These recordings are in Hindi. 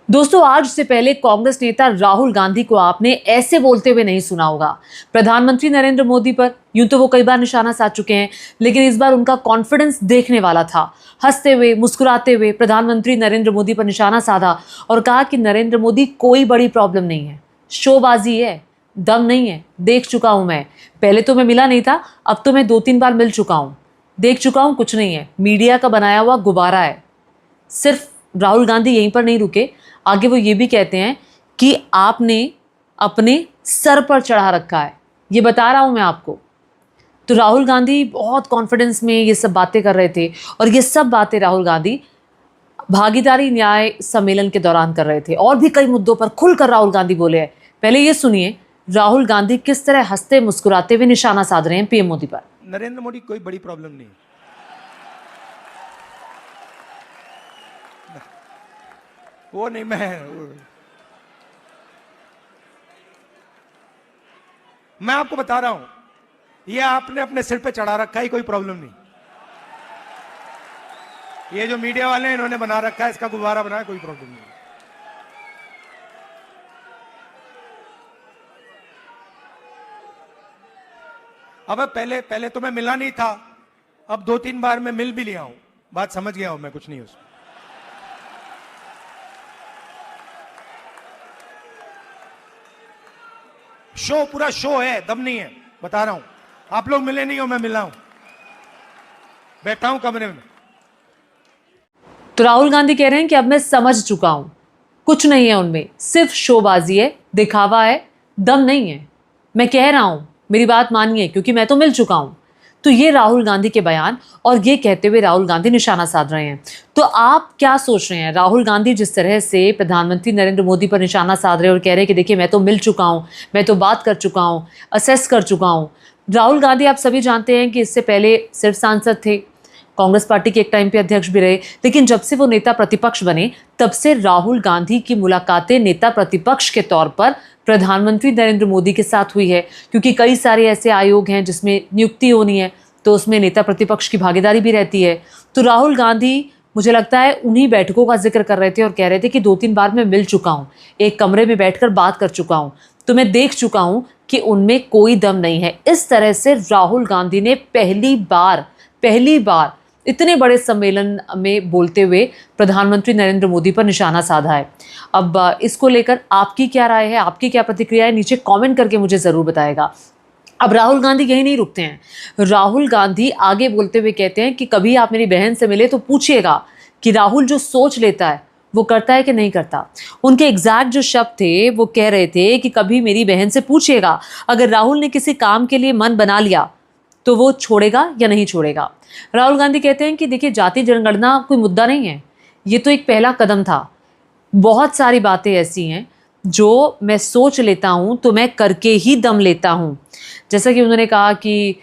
दोस्तों, आज से पहले कांग्रेस नेता राहुल गांधी को आपने ऐसे बोलते हुए नहीं सुना होगा। प्रधानमंत्री नरेंद्र मोदी पर यूं तो वो कई बार निशाना साध चुके हैं, लेकिन इस बार उनका कॉन्फिडेंस देखने वाला था। हंसते हुए मुस्कुराते हुए प्रधानमंत्री नरेंद्र मोदी पर निशाना साधा और कहा कि नरेंद्र मोदी कोई बड़ी प्रॉब्लम नहीं है, शोबाजी है, दम नहीं है। देख चुका हूं मैं, पहले तो मैं मिला नहीं था, अब तो मैं 2-3 बार मिल चुका हूं। देख चुका हूं, कुछ नहीं है, मीडिया का बनाया हुआ गुब्बारा है। सिर्फ राहुल गांधी यहीं पर नहीं रुके, आगे वो ये भी कहते हैं कि आपने अपने सर पर चढ़ा रखा है, ये बता रहा हूं मैं आपको। तो राहुल गांधी बहुत कॉन्फिडेंस में ये सब बातें कर रहे थे और ये सब बातें राहुल गांधी भागीदारी न्याय सम्मेलन के दौरान कर रहे थे। और भी कई मुद्दों पर खुलकर राहुल गांधी बोले हैं। पहले ये सुनिए राहुल गांधी किस तरह हंसते मुस्कुराते हुए निशाना साध रहे हैं पीएम मोदी पर। नरेंद्र मोदी कोई बड़ी प्रॉब्लम नहीं, वो नहीं। मैं आपको बता रहा हूं, ये आपने अपने सिर पे चढ़ा रखा है, कोई प्रॉब्लम नहीं। ये जो मीडिया वाले हैं इन्होंने बना रखा है, इसका गुब्बारा बनाया, कोई प्रॉब्लम नहीं। अब पहले तो मैं मिला नहीं था, अब 2-3 बार मैं मिल भी लिया हूं, बात समझ गया हूं मैं, कुछ नहीं उसमें। शो पूरा शो है, दम नहीं है, बता रहा हूं। आप लोग मिले नहीं हो, मैं मिला हूं, बैठा हूं कमरे में। तो राहुल गांधी कह रहे हैं कि अब मैं समझ चुका हूं, कुछ नहीं है उनमें, सिर्फ शोबाजी है, दिखावा है, दम नहीं है। मैं कह रहा हूं, मेरी बात मानिए, क्योंकि मैं तो मिल चुका हूं। तो ये राहुल गांधी के बयान, और ये कहते हुए राहुल गांधी निशाना साध रहे हैं। तो आप क्या सोच रहे हैं? राहुल गांधी जिस तरह से प्रधानमंत्री नरेंद्र मोदी पर निशाना साध रहे हैं और कह रहे हैं कि देखिए मैं तो मिल चुका हूं, मैं तो बात कर चुका हूं, असेस कर चुका हूं। राहुल गांधी आप सभी जानते हैं कि इससे पहले सिर्फ सांसद थे, कांग्रेस पार्टी के एक टाइम पे अध्यक्ष भी रहे, लेकिन जब से वो नेता प्रतिपक्ष बने तब से राहुल गांधी की मुलाकातें नेता प्रतिपक्ष के तौर पर प्रधानमंत्री नरेंद्र मोदी के साथ हुई है, क्योंकि कई सारे ऐसे आयोग हैं जिसमें नियुक्ति होनी है, तो उसमें नेता प्रतिपक्ष की भागीदारी भी रहती है। तो राहुल गांधी मुझे लगता है उन्हीं बैठकों का जिक्र कर रहे थे और कह रहे थे कि 2-3 बार मैं मिल चुका हूं, एक कमरे में बैठकर बात कर चुका हूं, तो मैं देख चुका हूं कि उनमें कोई दम नहीं है। इस तरह से राहुल गांधी ने पहली बार इतने बड़े सम्मेलन में बोलते हुए प्रधानमंत्री नरेंद्र मोदी पर निशाना साधा है। अब इसको लेकर आपकी क्या राय है, आपकी क्या प्रतिक्रिया है, नीचे कमेंट करके मुझे ज़रूर बताएगा। अब राहुल गांधी यही नहीं रुकते हैं, राहुल गांधी आगे बोलते हुए कहते हैं कि कभी आप मेरी बहन से मिले तो पूछिएगा कि राहुल जो सोच लेता है वो करता है कि नहीं करता। उनके एग्जैक्ट जो शब्द थे वो कह रहे थे कि कभी मेरी बहन से पूछिएगा, अगर राहुल ने किसी काम के लिए मन बना लिया तो वो छोड़ेगा या नहीं छोड़ेगा। राहुल गांधी कहते हैं कि देखिए जाति जनगणना कोई मुद्दा नहीं है, ये तो एक पहला कदम था। बहुत सारी बातें ऐसी हैं जो मैं सोच लेता हूं तो मैं करके ही दम लेता हूं। जैसा कि उन्होंने कहा कि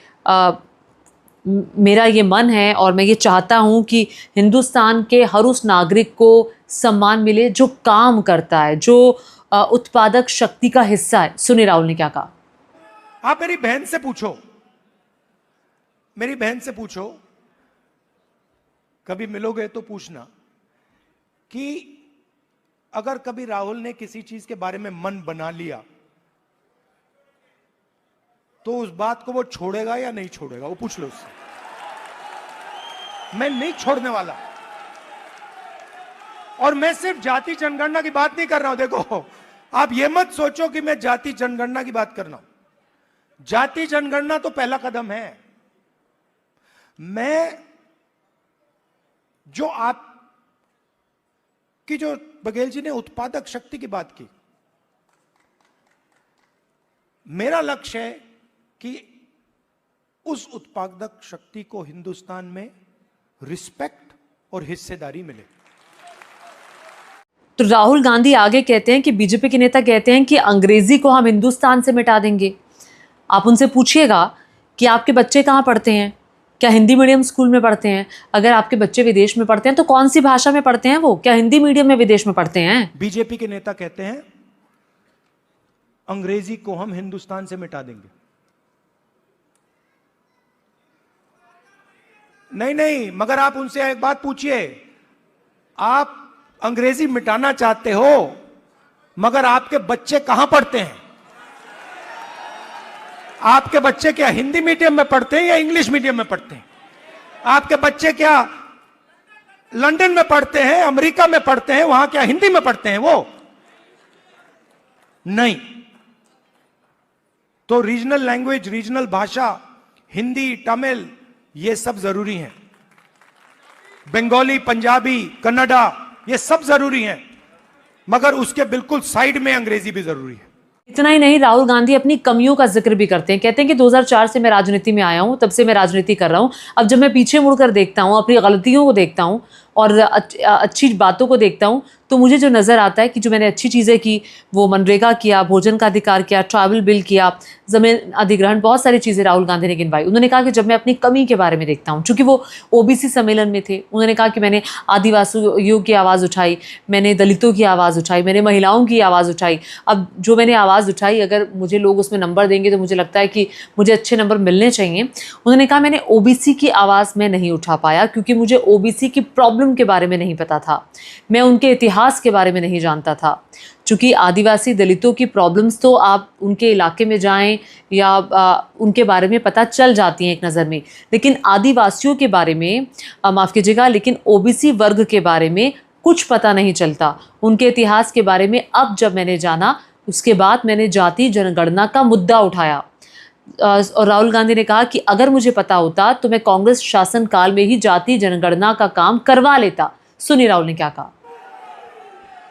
मेरा ये मन है और मैं ये चाहता हूं कि हिंदुस्तान के हर उस नागरिक को सम्मान मिले जो काम करता है, जो उत्पादक शक्ति का हिस्सा है। सुनिए राहुल ने क्या कहा। आप मेरी बहन से पूछो, मेरी बहन से पूछो, कभी मिलोगे तो पूछना कि अगर कभी राहुल ने किसी चीज के बारे में मन बना लिया तो उस बात को वो छोड़ेगा या नहीं छोड़ेगा, वो पूछ लो उससे। मैं नहीं छोड़ने वाला। और मैं सिर्फ जाति जनगणना की बात नहीं कर रहा हूं। देखो, आप ये मत सोचो कि मैं जाति जनगणना की बात कर रहा हूं। जाति जनगणना तो पहला कदम है। मैं जो आपकी जो बघेल जी ने उत्पादक शक्ति की बात की, मेरा लक्ष्य है कि उस उत्पादक शक्ति को हिंदुस्तान में रिस्पेक्ट और हिस्सेदारी मिले। तो राहुल गांधी आगे कहते हैं कि बीजेपी के नेता कहते हैं कि अंग्रेजी को हम हिंदुस्तान से मिटा देंगे। आप उनसे पूछिएगा कि आपके बच्चे कहाँ पढ़ते हैं, क्या हिंदी मीडियम स्कूल में पढ़ते हैं? अगर आपके बच्चे विदेश में पढ़ते हैं तो कौन सी भाषा में पढ़ते हैं वो? क्या हिंदी मीडियम में विदेश में पढ़ते हैं? बीजेपी के नेता कहते हैं अंग्रेजी को हम हिंदुस्तान से मिटा देंगे। नहीं, मगर आप उनसे एक बात पूछिए, आप अंग्रेजी मिटाना चाहते हो, मगर आपके बच्चे कहां पढ़ते हैं? आपके बच्चे क्या हिंदी मीडियम में पढ़ते हैं या इंग्लिश मीडियम में पढ़ते हैं? आपके बच्चे क्या लंदन में पढ़ते हैं, अमेरिका में पढ़ते हैं, वहां क्या हिंदी में पढ़ते हैं? वो नहीं। तो रीजनल लैंग्वेज, रीजनल भाषा, हिंदी, तमिल, ये सब जरूरी हैं। बंगाली, पंजाबी, कन्नड़ा, ये सब जरूरी हैं, मगर उसके बिल्कुल साइड में अंग्रेजी भी जरूरी है। इतना ही नहीं, राहुल गांधी अपनी कमियों का जिक्र भी करते हैं। कहते हैं कि 2004 से मैं राजनीति में आया हूं, तब से मैं राजनीति कर रहा हूं। अब जब मैं पीछे मुड़कर देखता हूं, अपनी गलतियों को देखता हूं और अच्छी बातों को देखता हूं, तो मुझे जो नज़र आता है कि जो मैंने अच्छी चीज़ें की, वो मनरेगा किया, भोजन का अधिकार किया, ट्राइबल बिल किया, ज़मीन अधिग्रहण, बहुत सारी चीज़ें राहुल गांधी ने गिनवाई। उन्होंने कहा कि जब मैं अपनी कमी के बारे में देखता हूँ, चूँकि वो ओबीसी सम्मेलन में थे, उन्होंने कहा कि मैंने आदिवासियों की आवाज़ उठाई, मैंने दलितों की आवाज़ उठाई, मैंने महिलाओं की आवाज़ उठाई। अब जो मैंने आवाज़ उठाई, अगर मुझे लोग उसमें नंबर देंगे तो मुझे लगता है कि मुझे अच्छे नंबर मिलने चाहिए। उन्होंने कहा मैंने ओबीसी की आवाज़ में नहीं उठा पाया क्योंकि मुझे ओबीसी की प्रॉब्लम के बारे में नहीं पता था, मैं उनके इतिहास के बारे में नहीं जानता था। चूँकि आदिवासी दलितों की प्रॉब्लम्स तो आप उनके इलाके में जाएं या उनके बारे में पता चल जाती हैं एक नज़र में, लेकिन आदिवासियों के बारे में, माफ़ कीजिएगा, लेकिन ओबीसी वर्ग के बारे में कुछ पता नहीं चलता। उनके इतिहास के बारे में अब जब मैंने जाना, उसके बाद मैंने जाति जनगणना का मुद्दा उठाया। और राहुल गांधी ने कहा कि अगर मुझे पता होता तो मैं कांग्रेस शासनकाल में ही जाति जनगणना का काम करवा लेता। सुनिए राहुल ने क्या कहा।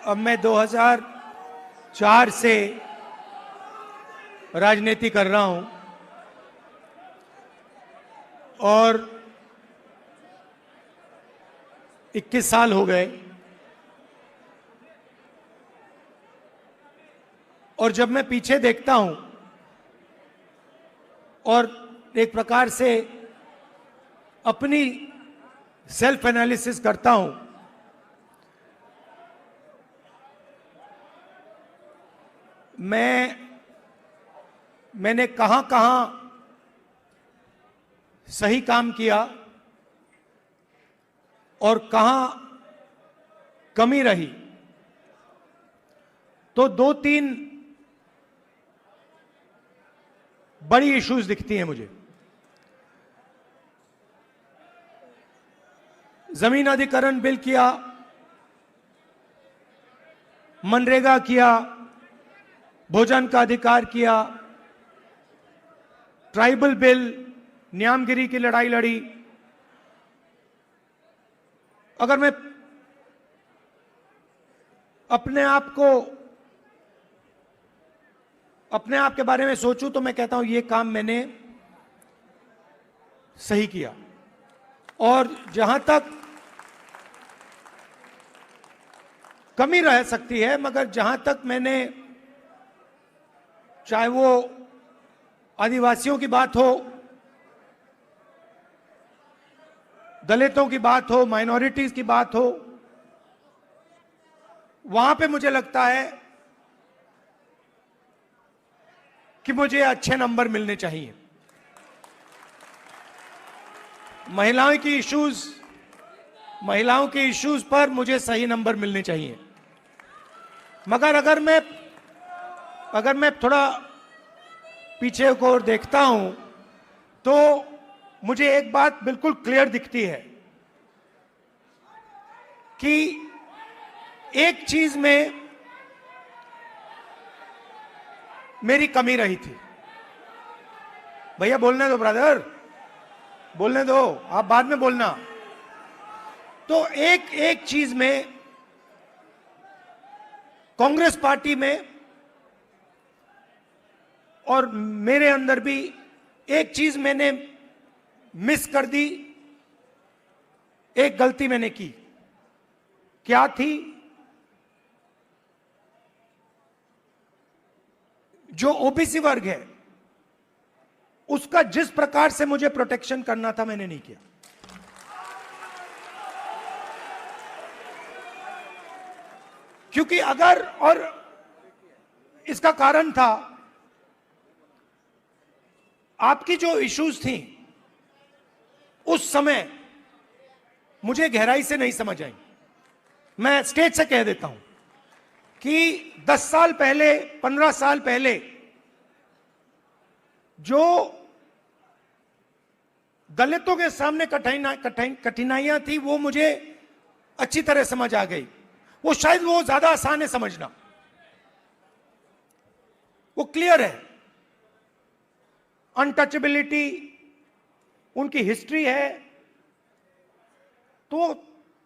अब मैं 2004 से राजनीति कर रहा हूं और 21 साल हो गए, और जब मैं पीछे देखता हूं और एक प्रकार से अपनी सेल्फ एनालिसिस करता हूं, मैंने कहां कहां सही काम किया और कहां कमी रही, तो 2-3 बड़ी इश्यूज दिखती हैं मुझे। जमीन अधिग्रहण बिल किया, मनरेगा किया, भोजन का अधिकार किया, ट्राइबल बिल, न्यामगिरी की लड़ाई लड़ी। अगर मैं अपने आप के बारे में सोचूं तो मैं कहता हूं ये काम मैंने सही किया। और जहां तक कमी रह सकती है, मगर जहां तक मैंने, चाहे वो आदिवासियों की बात हो, दलितों की बात हो, माइनॉरिटीज की बात हो, वहां पे मुझे लगता है कि मुझे अच्छे नंबर मिलने चाहिए। महिलाओं के इश्यूज पर मुझे सही नंबर मिलने चाहिए। मगर अगर मैं थोड़ा पीछे को देखता हूं तो मुझे एक बात बिल्कुल क्लियर दिखती है कि एक चीज में मेरी कमी रही थी। भैया बोलने दो, ब्रदर बोलने दो, आप बाद में बोलना। तो एक चीज में कांग्रेस पार्टी में और मेरे अंदर भी एक चीज मैंने मिस कर दी, एक गलती मैंने की। क्या थी? जो ओबीसी वर्ग है उसका जिस प्रकार से मुझे प्रोटेक्शन करना था, मैंने नहीं किया। क्योंकि अगर, और इसका कारण था आपकी जो इश्यूज थी उस समय मुझे गहराई से नहीं समझ आई। मैं स्टेज से कह देता हूं कि 10 साल पहले, 15 साल पहले जो दलितों के सामने कठिनाइयां थी वो मुझे अच्छी तरह समझ आ गई। वो शायद वो ज्यादा आसान है समझना, वो क्लियर है। अनटचेबिलिटी, उनकी हिस्ट्री है, तो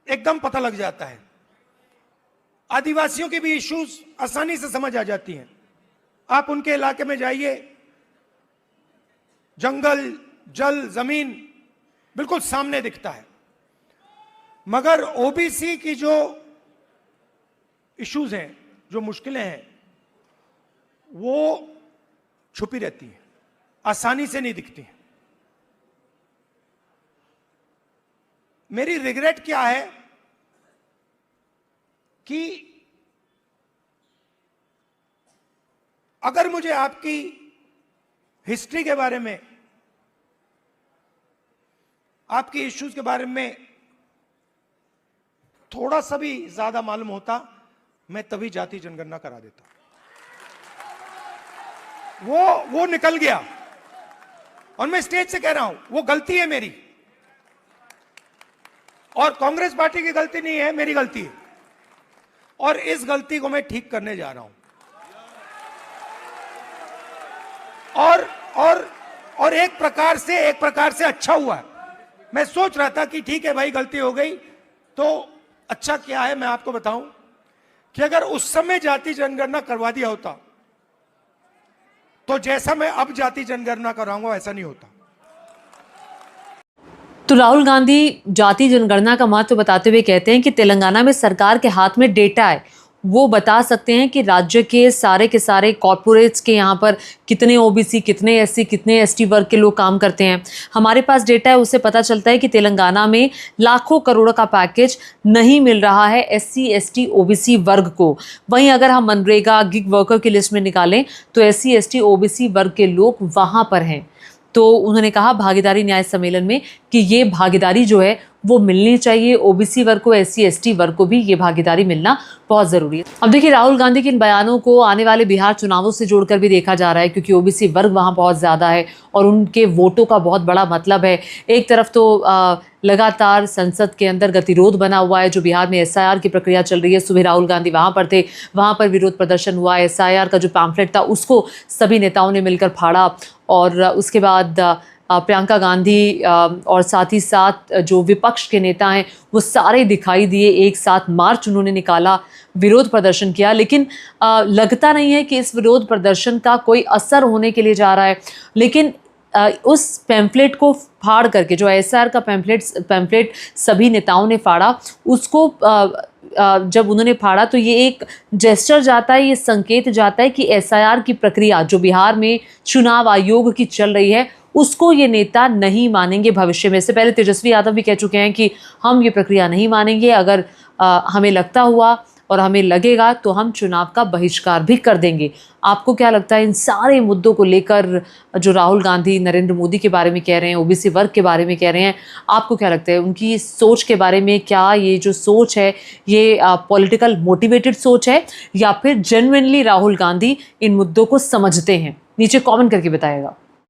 एकदम पता लग जाता है। आदिवासियों की भी इश्यूज आसानी से समझ आ जाती हैं। आप उनके इलाके में जाइए, जंगल, जल, जमीन बिल्कुल सामने दिखता है। मगर ओबीसी की जो इश्यूज हैं, जो मुश्किलें हैं, वो छुपी रहती हैं, आसानी से नहीं दिखती हैं। मेरी रिग्रेट क्या है कि अगर मुझे आपकी हिस्ट्री के बारे में, आपकी इश्यूज के बारे में थोड़ा सा भी ज्यादा मालूम होता, मैं तभी जाति जनगणना करा देता। वो निकल गया, और मैं स्टेज से कह रहा हूं, वो गलती है मेरी, और कांग्रेस पार्टी की गलती नहीं है, मेरी गलती है। और इस गलती को मैं ठीक करने जा रहा हूं। और एक प्रकार से अच्छा हुआ है। मैं सोच रहा था कि ठीक है भाई, गलती हो गई, तो अच्छा क्या है मैं आपको बताऊं कि अगर उस समय जाति जनगणना करवा दिया होता तो जैसा मैं अब जाति जनगणना कराऊंगा वैसा नहीं होता। तो राहुल गांधी जाति जनगणना का महत्व बताते हुए कहते हैं कि तेलंगाना में सरकार के हाथ में डेटा है, वो बता सकते हैं कि राज्य के सारे कॉर्पोरेट्स के यहाँ पर कितने ओबीसी, कितने एससी, कितने एसटी वर्ग के लोग काम करते हैं। हमारे पास डेटा है, उससे पता चलता है कि तेलंगाना में लाखों करोड़ों का पैकेज नहीं मिल रहा है एससी, एसटी, ओबीसी वर्ग को। वहीं अगर हम मनरेगा, गिग वर्कर की लिस्ट में निकालें तो एससी, एसटी, ओबीसी वर्ग के लोग वहाँ पर हैं। तो उन्होंने कहा भागीदारी न्याय सम्मेलन में कि ये भागीदारी जो है वो मिलनी चाहिए, ओबीसी वर्ग को, एससी, एसटी वर्ग को भी ये भागीदारी मिलना बहुत ज़रूरी है। अब देखिए, राहुल गांधी के इन बयानों को आने वाले बिहार चुनावों से जोड़कर भी देखा जा रहा है, क्योंकि ओबीसी वर्ग वहाँ बहुत ज़्यादा है और उनके वोटों का बहुत बड़ा मतलब है। एक तरफ तो लगातार संसद के अंदर गतिरोध बना हुआ है, जो बिहार में एसआईआर की प्रक्रिया चल रही है। सुबह राहुल गांधी वहाँ पर थे, वहाँ पर विरोध प्रदर्शन हुआ, एसआईआर का जो पैम्फलेट था उसको सभी नेताओं ने मिलकर फाड़ा, और उसके बाद प्रियंका गांधी और साथ ही साथ जो विपक्ष के नेता हैं वो सारे दिखाई दिए, एक साथ मार्च उन्होंने निकाला, विरोध प्रदर्शन किया। लेकिन लगता नहीं है कि इस विरोध प्रदर्शन का कोई असर होने के लिए जा रहा है। लेकिन उस पैम्फलेट को फाड़ करके, जो एसआईआर का पैम्फलेट सभी नेताओं ने फाड़ा, उसको जब उन्होंने फाड़ा तो ये एक जेस्चर जाता है, ये संकेत जाता है कि एसआईआर की प्रक्रिया जो बिहार में चुनाव आयोग की चल रही है उसको ये नेता नहीं मानेंगे भविष्य में। इससे पहले तेजस्वी यादव भी कह चुके हैं कि हम ये प्रक्रिया नहीं मानेंगे, अगर हमें लगता हुआ और हमें लगेगा तो हम चुनाव का बहिष्कार भी कर देंगे। आपको क्या लगता है इन सारे मुद्दों को लेकर, जो राहुल गांधी नरेंद्र मोदी के बारे में कह रहे हैं, ओबीसी वर्ग के बारे में कह रहे हैं, आपको क्या लगता है उनकी सोच के बारे में? क्या ये जो सोच है ये पॉलिटिकल मोटिवेटेड सोच है या फिर जेन्युइनली राहुल गांधी इन मुद्दों को समझते हैं? नीचे कमेंट करके बताइएगा।